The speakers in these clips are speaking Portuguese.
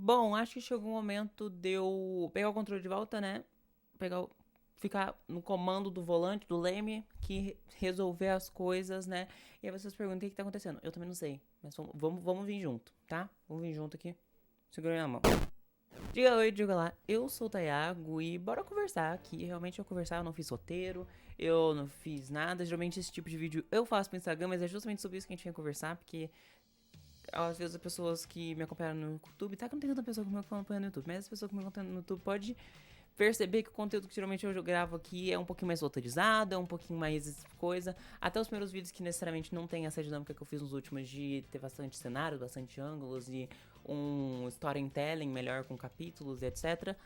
Bom, acho que chegou o momento de eu pegar o controle de volta, né? Ficar no comando do volante, do leme, que resolver as coisas, né? E aí vocês perguntam o que tá acontecendo. Eu também não sei, mas vamos vir junto, tá? Vamos vir junto aqui. Segura minha mão. Diga oi, diga lá. Eu sou o Tayago e bora conversar aqui. Realmente eu conversar, eu não fiz roteiro, eu não fiz nada. Geralmente esse tipo de vídeo eu faço pro Instagram, mas é justamente sobre isso que a gente vem conversar, porque às vezes as pessoas que me acompanham no YouTube, tá que não tem tanta pessoa que me acompanha no YouTube, mas as pessoas que me acompanham no YouTube pode perceber que o conteúdo que geralmente eu gravo aqui é um pouquinho mais roteirizado, é um pouquinho mais coisa. Até os primeiros vídeos que necessariamente não tem essa dinâmica que eu fiz nos últimos de ter bastante cenário, bastante ângulos e um storytelling melhor com capítulos e etc.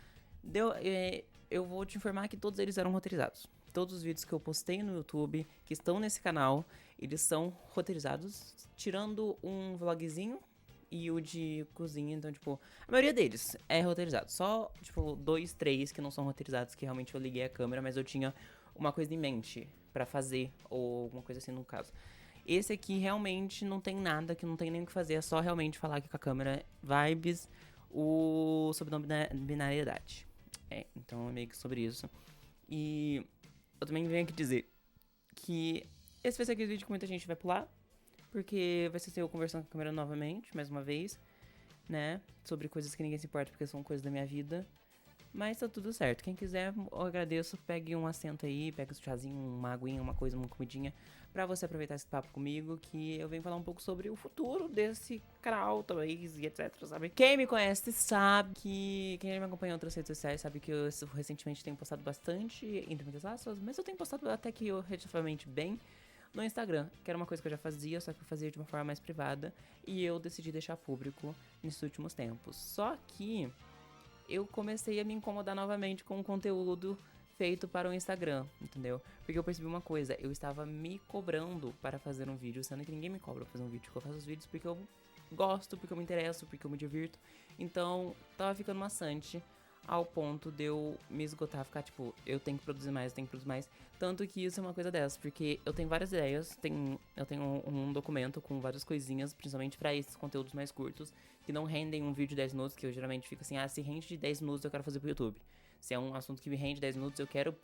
Eu vou te informar que todos eles eram roteirizados. Todos os vídeos que eu postei no YouTube, que estão nesse canal, eles são roteirizados, tirando um vlogzinho e o de cozinha. Então, tipo, a maioria deles é roteirizado. Só, tipo, 2, 3 que não são roteirizados, que realmente eu liguei a câmera, mas eu tinha uma coisa em mente pra fazer, ou alguma coisa assim no caso. Esse aqui realmente não tem nada, que não tem nem o que fazer, é só realmente falar aqui com a câmera, vibes, o sobrenome da binariedade. Então é meio que sobre isso. E eu também venho aqui dizer que esse vai ser aquele vídeo que muita gente vai pular, porque vai ser eu conversando com a câmera novamente, mais uma vez, né? Sobre coisas que ninguém se importa, porque são coisas da minha vida. Mas tá tudo certo. Quem quiser, eu agradeço. Pegue um assento aí, pegue um chazinho, uma aguinha, uma coisa, uma comidinha, pra você aproveitar esse papo comigo, que eu venho falar um pouco sobre o futuro desse canal, talvez, e etc, sabe? Quem me conhece sabe que... Quem me acompanha em outras redes sociais sabe que eu recentemente tenho postado bastante, entre muitas aspas, mas eu tenho postado até que eu relativamente bem no Instagram, que era uma coisa que eu já fazia, só que eu fazia de uma forma mais privada, e eu decidi deixar público nesses últimos tempos. Só que eu comecei a me incomodar novamente com o conteúdo feito para o Instagram, entendeu? Porque eu percebi uma coisa, eu estava me cobrando para fazer um vídeo, sendo que ninguém me cobra pra fazer um vídeo, eu faço os vídeos porque eu gosto, porque eu me interesso, porque eu me divirto. Então, tava ficando maçante ao ponto de eu me esgotar, ficar tipo, eu tenho que produzir mais, eu tenho que produzir mais. Tanto que isso é uma coisa dessa, porque eu tenho várias ideias, eu tenho um documento com várias coisinhas, principalmente para esses conteúdos mais curtos, que não rendem um vídeo de 10 minutos, que eu geralmente fico assim, se rende de 10 minutos eu quero fazer pro YouTube. Se é um assunto que me rende 10 minutos, eu quero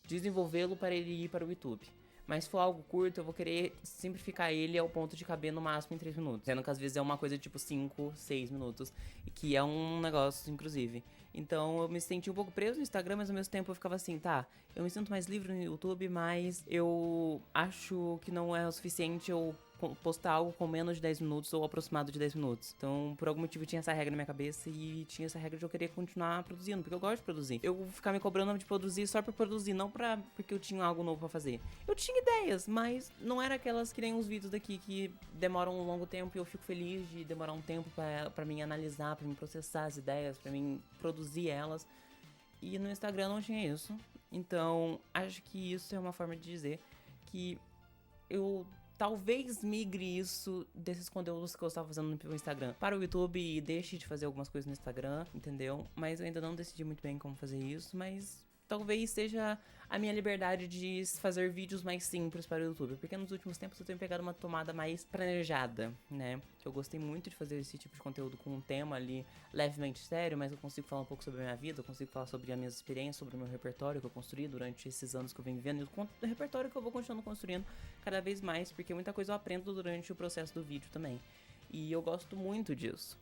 desenvolvê-lo para ele ir para o YouTube. Mas se for algo curto, eu vou querer simplificar ele ao ponto de caber no máximo em 3 minutos. Sendo que às vezes é uma coisa tipo 5, 6 minutos. E que é um negócio, inclusive. Então eu me senti um pouco preso no Instagram, mas ao mesmo tempo eu ficava assim, tá, eu me sinto mais livre no YouTube, mas eu acho que não é o suficiente eu postar algo com menos de 10 minutos ou aproximado de 10 minutos. Então, por algum motivo, tinha essa regra na minha cabeça e tinha essa regra de eu querer continuar produzindo, porque eu gosto de produzir. Eu vou ficar me cobrando de produzir só pra produzir, não porque eu tinha algo novo pra fazer. Eu tinha ideias, mas não era aquelas que nem os vídeos daqui que demoram um longo tempo e eu fico feliz de demorar um tempo pra mim analisar, pra mim processar as ideias, pra mim produzir elas. E no Instagram não tinha isso. Então, acho que isso é uma forma de dizer que eu talvez migre isso desses conteúdos que eu estava fazendo no Instagram para o YouTube e deixe de fazer algumas coisas no Instagram, entendeu? Mas eu ainda não decidi muito bem como fazer isso, mas talvez seja a minha liberdade de fazer vídeos mais simples para o YouTube, porque nos últimos tempos eu tenho pegado uma tomada mais planejada, né? Eu gostei muito de fazer esse tipo de conteúdo com um tema ali levemente sério, mas eu consigo falar um pouco sobre a minha vida, eu consigo falar sobre as minhas experiências, sobre o meu repertório que eu construí durante esses anos que eu venho vivendo e o repertório que eu vou continuando construindo cada vez mais, porque muita coisa eu aprendo durante o processo do vídeo também. E eu gosto muito disso.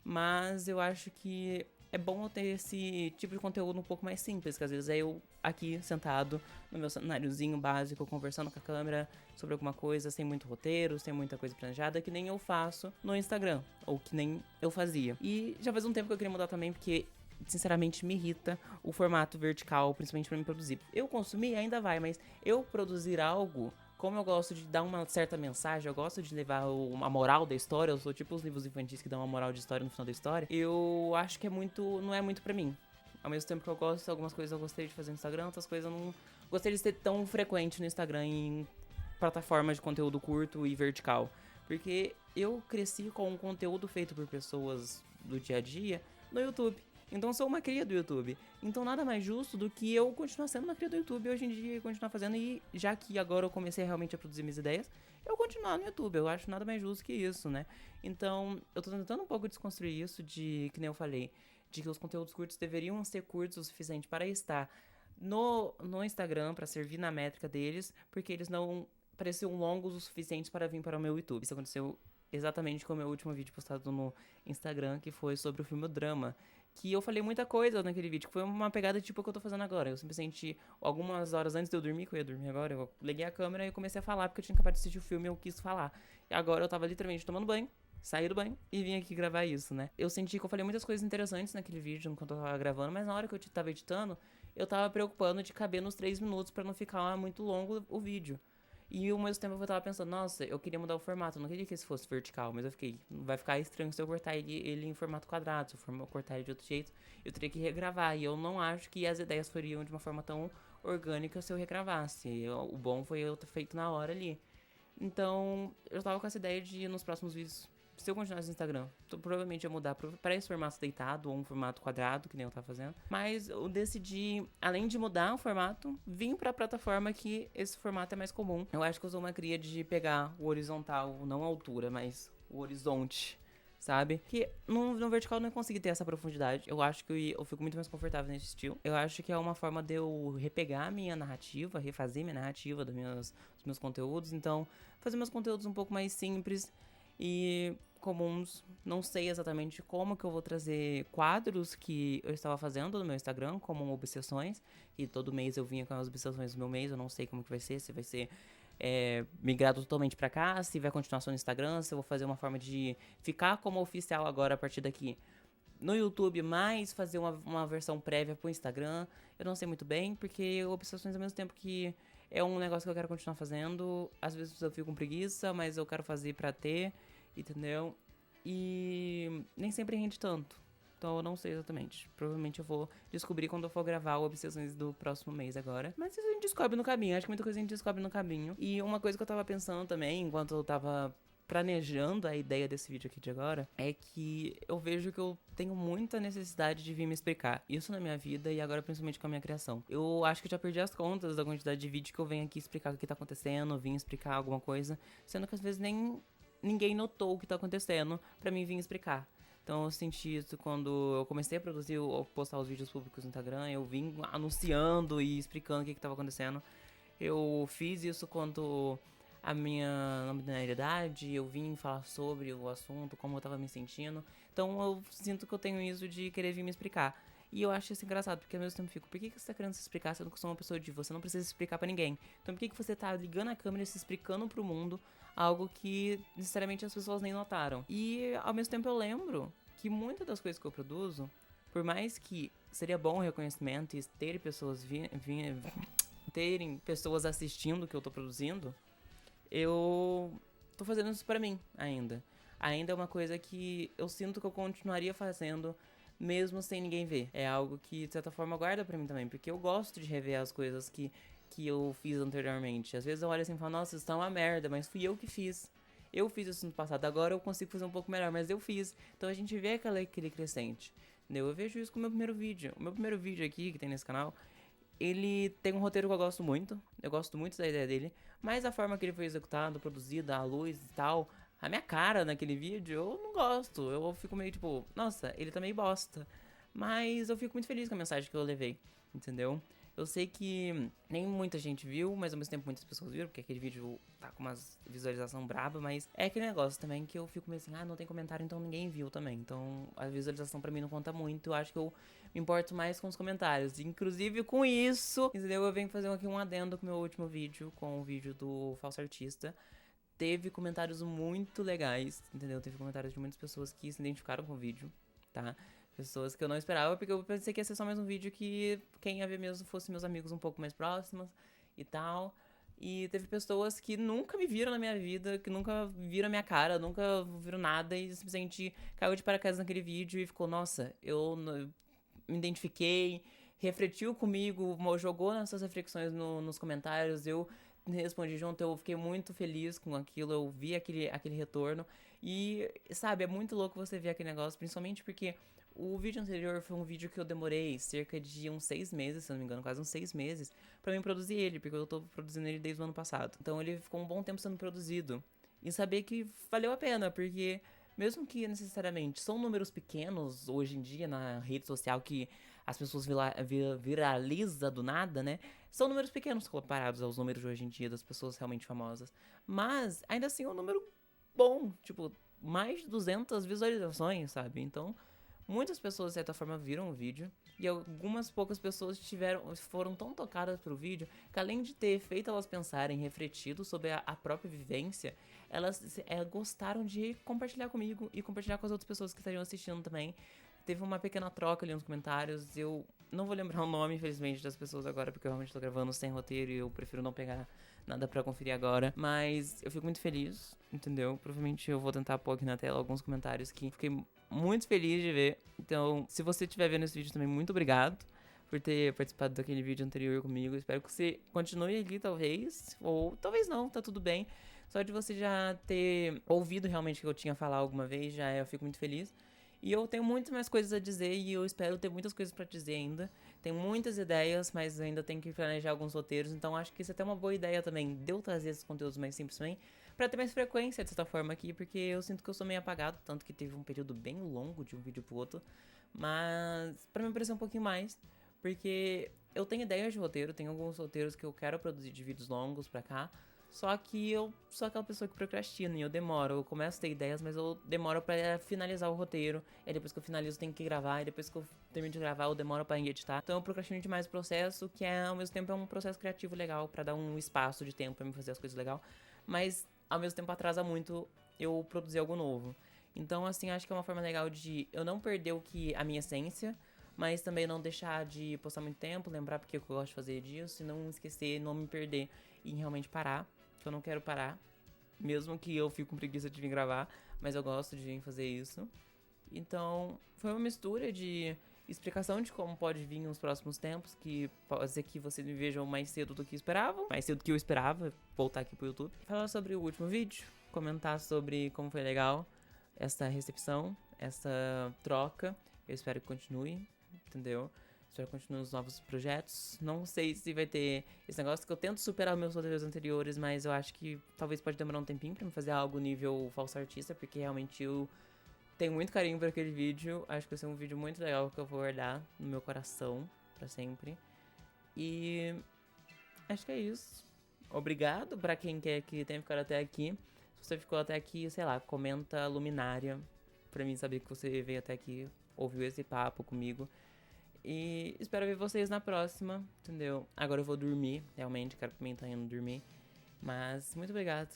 Mas eu acho que é bom eu ter esse tipo de conteúdo um pouco mais simples, que às vezes é eu aqui sentado no meu cenáriozinho básico, conversando com a câmera sobre alguma coisa, sem muito roteiro, sem muita coisa planejada, que nem eu faço no Instagram, ou que nem eu fazia. E já faz um tempo que eu queria mudar também, porque sinceramente me irrita o formato vertical, principalmente pra mim produzir. Eu consumir ainda vai, mas eu produzir algo, como eu gosto de dar uma certa mensagem, eu gosto de levar a moral da história, eu sou tipo os livros infantis que dão uma moral de história no final da história, eu acho que não é muito pra mim. Ao mesmo tempo que eu gosto, algumas coisas eu gostaria de fazer no Instagram, outras coisas eu não gostaria de ser tão frequente no Instagram em plataformas de conteúdo curto e vertical. Porque eu cresci com um conteúdo feito por pessoas do dia a dia no YouTube. Então eu sou uma cria do YouTube. Então nada mais justo do que eu continuar sendo uma cria do YouTube hoje em dia e continuar fazendo. E já que agora eu comecei realmente a produzir minhas ideias, eu continuar no YouTube. Eu acho nada mais justo que isso, né? Então eu tô tentando um pouco desconstruir isso de, que nem eu falei, de que os conteúdos curtos deveriam ser curtos o suficiente para estar no Instagram, para servir na métrica deles, porque eles não pareciam longos o suficiente para vir para o meu YouTube. Isso aconteceu exatamente com o meu último vídeo postado no Instagram, que foi sobre o filme O Drama. Que eu falei muita coisa naquele vídeo, que foi uma pegada tipo o que eu tô fazendo agora. Eu simplesmente, algumas horas antes de eu dormir, que eu ia dormir agora, eu liguei a câmera e comecei a falar, porque eu tinha acabado de assistir o filme e eu quis falar. E agora eu tava literalmente tomando banho, saí do banho e vim aqui gravar isso, né? Eu senti que eu falei muitas coisas interessantes naquele vídeo enquanto eu tava gravando, mas na hora que eu tava editando, eu tava preocupando de caber nos 3 minutos pra não ficar muito longo o vídeo. E ao mesmo tempo eu tava pensando, nossa, eu queria mudar o formato, eu não queria que esse fosse vertical, mas eu fiquei, vai ficar estranho se eu cortar ele em formato quadrado, se eu cortar ele de outro jeito, eu teria que regravar, e eu não acho que as ideias fariam de uma forma tão orgânica se eu regravasse, o bom foi eu ter feito na hora ali. Então, eu tava com essa ideia de, nos próximos vídeos, se eu continuasse no Instagram, provavelmente ia mudar pra esse formato deitado ou um formato quadrado, que nem eu tava fazendo. Mas eu decidi, além de mudar o formato, vim pra plataforma que esse formato é mais comum. Eu acho que eu sou uma cria de pegar o horizontal, não a altura, mas o horizonte, sabe? Que no vertical eu não consegui ter essa profundidade. Eu acho que eu fico muito mais confortável nesse estilo. Eu acho que é uma forma de eu repegar a minha narrativa, refazer minha narrativa dos meus conteúdos. Então, fazer meus conteúdos um pouco mais simples e comuns. Não sei exatamente como que eu vou trazer quadros que eu estava fazendo no meu Instagram, como obsessões. E todo mês eu vinha com as obsessões do meu mês. Eu não sei como que vai ser, se vai ser migrado totalmente pra cá, se vai continuar só no Instagram, se eu vou fazer uma forma de ficar como oficial agora a partir daqui no YouTube, mas fazer uma versão prévia pro Instagram. Eu não sei muito bem, porque obsessões ao mesmo tempo que é um negócio que eu quero continuar fazendo. Às vezes eu fico com preguiça, mas eu quero fazer pra ter, entendeu? E nem sempre rende tanto. Então eu não sei exatamente. Provavelmente eu vou descobrir quando eu for gravar o Obsessões do próximo mês agora. Mas isso a gente descobre no caminho. Acho que muita coisa a gente descobre no caminho. E uma coisa que eu tava pensando também, enquanto eu tava planejando a ideia desse vídeo aqui de agora, é que eu vejo que eu tenho muita necessidade de vir me explicar. Isso na minha vida e agora principalmente com a minha criação. Eu acho que já perdi as contas da quantidade de vídeo que eu venho aqui explicar o que tá acontecendo, vim explicar alguma coisa, sendo que às vezes nem ninguém notou o que tá acontecendo pra mim vir explicar. Então eu senti isso quando eu comecei a produzir ou postar os vídeos públicos no Instagram, eu vim anunciando e explicando o que estava acontecendo. Eu fiz isso quando a minha nominalidade, eu vim falar sobre o assunto, como eu tava me sentindo. Então eu sinto que eu tenho isso de querer vir me explicar. E eu acho isso engraçado, porque ao mesmo tempo eu fico, por que você tá querendo se explicar sendo que eu sou uma pessoa de você não precisa se explicar pra ninguém? Então por que você tá ligando a câmera e se explicando pro mundo algo que necessariamente as pessoas nem notaram? E ao mesmo tempo eu lembro que muitas das coisas que eu produzo, por mais que seria bom o reconhecimento e ter pessoas terem pessoas assistindo o que eu tô produzindo, eu tô fazendo isso pra mim ainda. Ainda é uma coisa que eu sinto que eu continuaria fazendo mesmo sem ninguém ver. É algo que, de certa forma, guarda pra mim também, porque eu gosto de rever as coisas que eu fiz anteriormente. Às vezes eu olho assim e falo, nossa, isso tá uma merda, mas fui eu que fiz. Eu fiz isso no passado, agora eu consigo fazer um pouco melhor, mas eu fiz. Então a gente vê aquele crescente, entendeu? Eu vejo isso com o meu primeiro vídeo. O meu primeiro vídeo aqui, que tem nesse canal, ele tem um roteiro que eu gosto muito. Eu gosto muito da ideia dele. Mas a forma que ele foi executado, produzido, a luz e tal, a minha cara naquele vídeo, eu não gosto. Eu fico meio tipo, nossa, ele tá meio bosta. Mas eu fico muito feliz com a mensagem que eu levei, entendeu? Eu sei que nem muita gente viu, mas ao mesmo tempo muitas pessoas viram, porque aquele vídeo tá com uma visualização braba, mas é aquele negócio também que eu fico meio assim, não tem comentário, então ninguém viu também. Então a visualização pra mim não conta muito, eu acho que eu me importo mais com os comentários. Inclusive com isso, entendeu? Eu venho fazer aqui um adendo com o meu último vídeo, com o vídeo do Falso Artista. Teve comentários muito legais, entendeu? Teve comentários de muitas pessoas que se identificaram com o vídeo, tá? Pessoas que eu não esperava, porque eu pensei que ia ser só mais um vídeo que quem ia ver mesmo fosse meus amigos um pouco mais próximos e tal. E teve pessoas que nunca me viram na minha vida, que nunca viram a minha cara, nunca viram nada e simplesmente caiu de paraquedas naquele vídeo e ficou, nossa, eu me identifiquei, refletiu comigo, jogou nessas reflexões nos comentários, eu respondi junto, eu fiquei muito feliz com aquilo, eu vi aquele retorno e, sabe, é muito louco você ver aquele negócio, principalmente porque o vídeo anterior foi um vídeo que eu demorei cerca de uns 6 meses, se eu não me engano, quase uns 6 meses, pra mim produzir ele, porque eu tô produzindo ele desde o ano passado. Então ele ficou um bom tempo sendo produzido. E saber que valeu a pena, porque mesmo que necessariamente são números pequenos hoje em dia na rede social que as pessoas viralizam do nada, né? São números pequenos comparados aos números de hoje em dia das pessoas realmente famosas. Mas ainda assim é um número bom, tipo, mais de 200 visualizações, sabe? Então, muitas pessoas, de certa forma, viram o vídeo. E algumas poucas pessoas foram tão tocadas pelo vídeo que, além de ter feito elas pensarem, refletido sobre a própria vivência, elas gostaram de compartilhar comigo e compartilhar com as outras pessoas que estariam assistindo também. Teve uma pequena troca ali nos comentários. Eu não vou lembrar o nome, infelizmente, das pessoas agora, porque eu realmente tô gravando sem roteiro e eu prefiro não pegar nada pra conferir agora. Mas eu fico muito feliz, entendeu? Provavelmente eu vou tentar pôr aqui na tela alguns comentários que fiquei muito feliz de ver. Então, se você estiver vendo esse vídeo também, muito obrigado por ter participado daquele vídeo anterior comigo. Espero que você continue ali, talvez. Ou talvez não, tá tudo bem. Só de você já ter ouvido realmente o que eu tinha falado alguma vez, eu fico muito feliz. E eu tenho muitas mais coisas a dizer e eu espero ter muitas coisas pra dizer ainda. Tenho muitas ideias, mas ainda tenho que planejar alguns roteiros, então acho que isso é até uma boa ideia também, de eu trazer esses conteúdos mais simples também, pra ter mais frequência de certa forma aqui, porque eu sinto que eu sou meio apagado, tanto que teve um período bem longo de um vídeo pro outro, mas pra mim aparecer um pouquinho mais, porque eu tenho ideias de roteiro, tenho alguns roteiros que eu quero produzir de vídeos longos pra cá, só que eu sou aquela pessoa que procrastina e eu demoro. Eu começo a ter ideias, mas eu demoro pra finalizar o roteiro. E depois que eu finalizo, eu tenho que gravar. E depois que eu termino de gravar, eu demoro pra editar. Então eu procrastino demais o processo, que ao mesmo tempo é um processo criativo legal, pra dar um espaço de tempo pra me fazer as coisas legal. Mas ao mesmo tempo atrasa muito eu produzir algo novo. Então, assim, acho que é uma forma legal de eu não perder a minha essência, mas também não deixar de postar muito tempo, lembrar porque eu gosto de fazer disso, e não esquecer, não me perder e realmente parar. Que eu não quero parar, mesmo que eu fique com preguiça de vir gravar, mas eu gosto de vir fazer isso. Então, foi uma mistura de explicação de como pode vir nos próximos tempos, que pode ser que vocês me vejam mais cedo do que esperavam, mais cedo do que eu esperava, voltar aqui pro YouTube. Falar sobre o último vídeo, comentar sobre como foi legal essa recepção, essa troca. Eu espero que continue, entendeu? Espero continuar nos novos projetos. Não sei se vai ter esse negócio que eu tento superar meus roteiros anteriores, mas eu acho que talvez pode demorar um tempinho pra me fazer algo nível falso artista, porque realmente eu tenho muito carinho por aquele vídeo. Acho que vai ser um vídeo muito legal que eu vou guardar no meu coração pra sempre. E acho que é isso. Obrigado pra quem quer que tenha ficado até aqui. Se você ficou até aqui, sei lá, comenta Luminária pra mim saber que você veio até aqui, ouviu esse papo comigo. E espero ver vocês na próxima, entendeu? Agora eu vou dormir, realmente, quero pra mim tá indo dormir. Mas muito obrigado.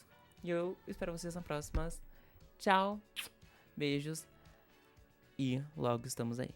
E eu espero vocês na próxima. Tchau, beijos e logo estamos aí.